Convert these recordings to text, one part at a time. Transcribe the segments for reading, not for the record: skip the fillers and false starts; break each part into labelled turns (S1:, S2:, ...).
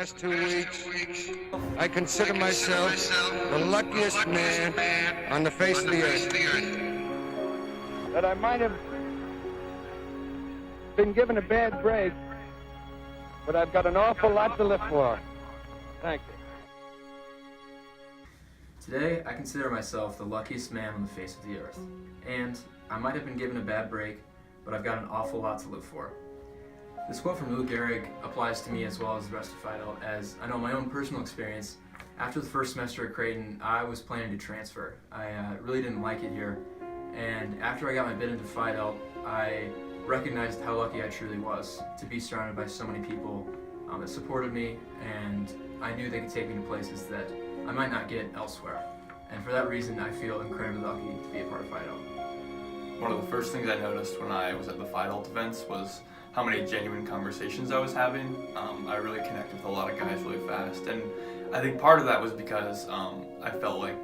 S1: last 2 weeks, I consider myself the luckiest man on the face of the earth. That I might have been given a bad break, but I've got an awful lot to live for. Thank you.
S2: Today, I consider myself the luckiest man on the face of the earth. And I might have been given a bad break, but I've got an awful lot to live for. This quote from Lou Gehrig applies to me as well as the rest of Phi Delt, as I know my own personal experience. After the first semester at Creighton, I was planning to transfer. I really didn't like it here, and after I got my bid into Phi Delt, I recognized how lucky I truly was to be surrounded by so many people that supported me, and I knew they could take me to places that I might not get elsewhere. And for that reason, I feel incredibly lucky to be a part of Phi Delt.
S3: One of the first things I noticed when I was at the Phi Delt events was how many genuine conversations I was having. I really connected with a lot of guys really fast, and I think part of that was because I felt like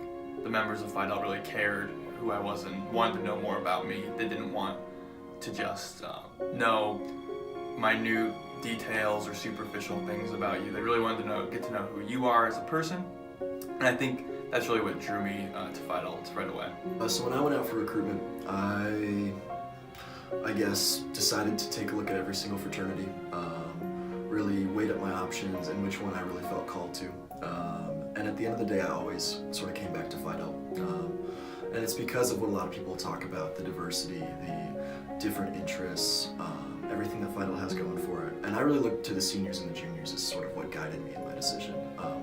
S3: the members of Phi Delt really cared who I was and wanted to know more about me. They didn't want to just know minute details or superficial things about you. They really wanted to get to know who you are as a person, and I think that's really what drew me to Phi Delt right away.
S4: So when I went out for recruitment, I guess decided to take a look at every single fraternity, really weighed up my options and which one I really felt called to. And at the end of the day, I always sort of came back to Phi Delt. And it's because of what a lot of people talk about, the diversity, the different interests, everything that Phi Delt has going for it. And I really looked to the seniors and the juniors as sort of what guided me in my decision.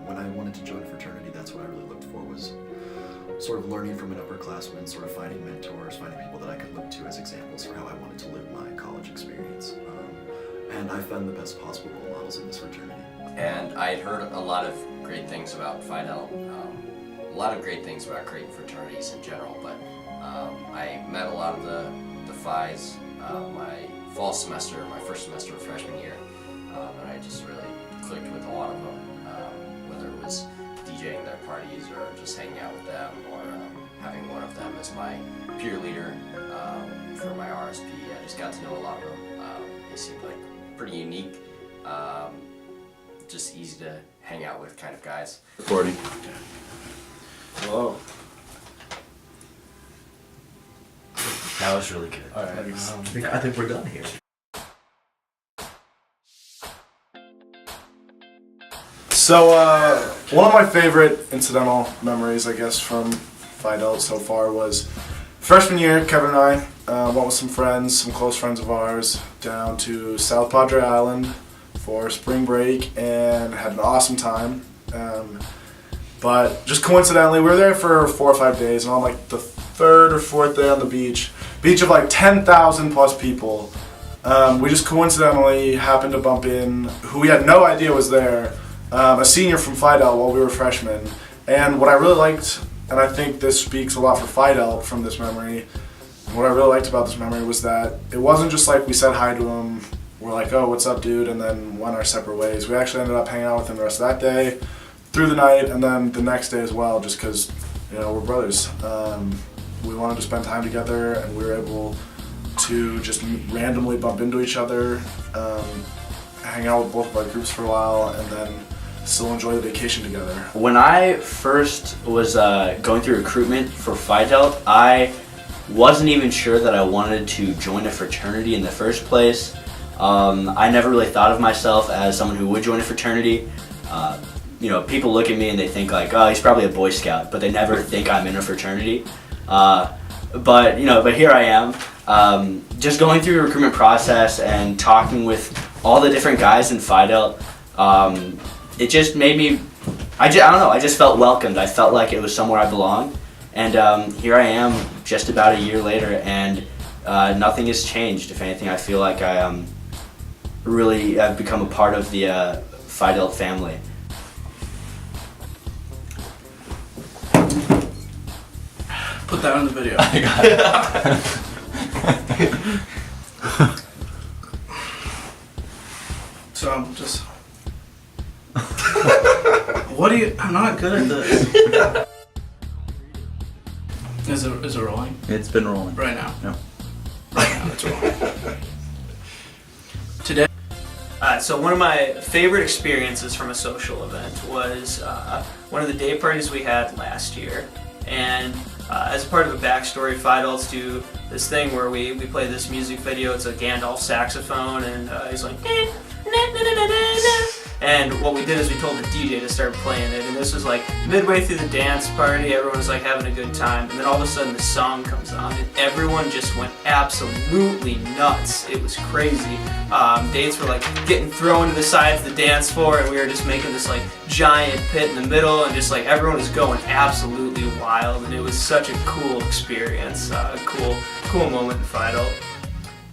S4: When I wanted to join a fraternity, that's what I really looked for, was sort of learning from an upperclassman, sort of finding mentors, finding people that I could look to as examples for how I wanted to live my college experience. And I found the best possible role models in this fraternity.
S5: And I had heard a lot of great things about Phi Delt, a lot of great things about Creighton fraternities in general, but I met a lot of the Phis my fall semester, my first semester of freshman year, and I just really clicked with a lot of them, whether it was DJing their parties or just hanging out with them, or having one of them as my peer leader for my RSP. I just got to know a lot of them. They seemed like pretty unique, just easy to hang out with kind of guys.
S6: Recording. Hello.
S7: That was really good.
S6: All right.
S7: I think we're done here.
S6: So, one of my favorite incidental memories, I guess, from Phi Delt so far was freshman year. Kevin and I went with some friends, some close friends of ours, down to South Padre Island for spring break and had an awesome time. But just coincidentally, we were there for 4 or 5 days, and on like the third or fourth day on the beach of like 10,000 plus people, we just coincidentally happened to bump in who we had no idea was there, a senior from Phi Delt while we were freshmen. And what I really liked, and I think this speaks a lot for Phi Delt from this memory, and what I really liked about this memory was that it wasn't just like we said hi to him, we're like, oh, what's up, dude, and then went our separate ways. We actually ended up hanging out with him the rest of that day, through the night, and then the next day as well, just because, you know, we're brothers. We wanted to spend time together, and we were able to just randomly bump into each other, hang out with both of our groups for a while, and then still enjoy the vacation together.
S7: When I first was going through recruitment for Phi Delt, I wasn't even sure that I wanted to join a fraternity in the first place. I never really thought of myself as someone who would join a fraternity. You know, people look at me and they think like, oh, he's probably a Boy Scout, but they never think I'm in a fraternity. But here I am, just going through the recruitment process and talking with all the different guys in Phi Delt. It just made me, I don't know, I just felt welcomed. I felt like it was somewhere I belonged. And here I am just about a year later, and nothing has changed. If anything, I feel like I really have become a part of the Phi Delt family.
S8: Put that on the video.
S7: I got it.
S8: So I'm just... What do you... I'm not good at this. Is it rolling?
S7: It's been rolling.
S8: Right now?
S7: No.
S8: Right now it's rolling. Today...
S9: So one of my favorite experiences from a social event was one of the day parties we had last year. And as a part of a backstory, Phi Delts do this thing where we play this music video. It's a Gandalf saxophone, and he's like, and what we did is we told the DJ to start playing it, and this was like midway through the dance party, everyone was like having a good time, and then all of a sudden the song comes on, and everyone just went absolutely nuts. It was crazy. Dates were like getting thrown to the sides of the dance floor, and we were just making this like giant pit in the middle, and just like everyone was going absolutely wild, and it was such a cool experience, a cool moment in Phi Delt.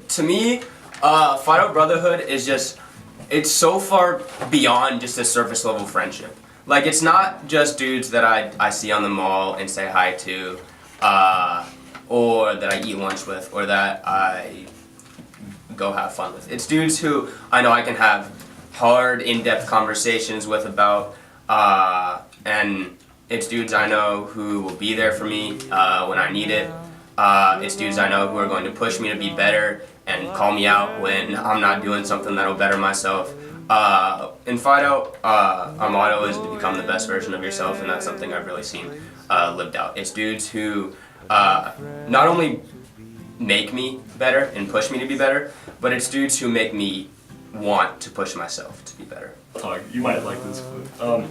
S10: To me, Phi Delt Brotherhood is just, it's so far beyond just a surface level friendship. Like, it's not just dudes that I see on the mall and say hi to, or that I eat lunch with, or that I go have fun with. It's dudes who I know I can have hard, in-depth conversations with about, and it's dudes I know who will be there for me when I need it. It's dudes I know who are going to push me to be better and call me out when I'm not doing something that'll better myself. In Phi Delt, our motto is to become the best version of yourself, and that's something I've really seen lived out. It's dudes who not only make me better and push me to be better, but it's dudes who make me want to push myself to be better.
S11: You might like this clip.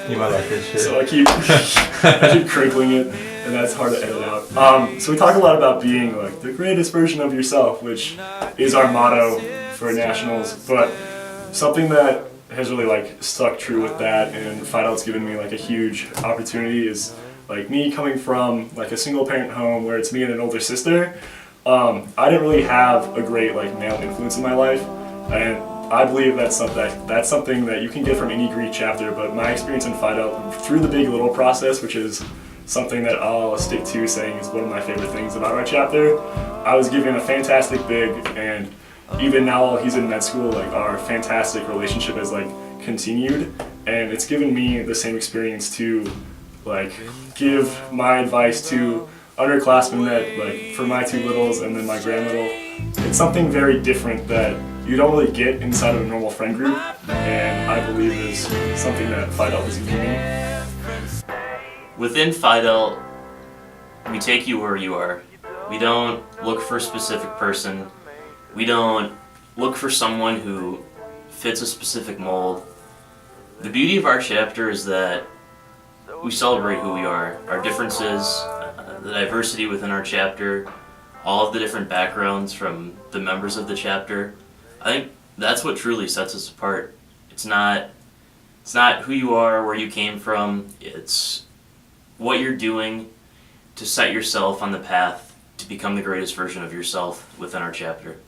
S12: You might like this shit.
S11: So I keep crinkling it, and that's hard to edit out. So we talk a lot about being like the greatest version of yourself, which is our motto for nationals. But something that has really like stuck true with that, and Phi Delt's given me like a huge opportunity, is like me coming from like a single parent home where it's me and an older sister. I didn't really have a great like male influence in my life, and I believe that's something that you can get from any Greek chapter, but my experience in Phi Delt through the Big Little process, which is something that I'll stick to saying is one of my favorite things about our chapter, I was given a fantastic big, and even now while he's in med school, like our fantastic relationship has like continued, and it's given me the same experience to like give my advice to underclassmen that like for my two littles and then my grand little. It's something very different that you don't really get inside of a normal friend group, and I believe is something that Phi Delt is giving me.
S13: Within Phi Delt, we take you where you are. We don't look for a specific person. We don't look for someone who fits a specific mold. The beauty of our chapter is that we celebrate who we are, our differences, the diversity within our chapter, all of the different backgrounds from the members of the chapter. I think that's what truly sets us apart. It's not who you are, where you came from. It's what you're doing to set yourself on the path to become the greatest version of yourself within our chapter.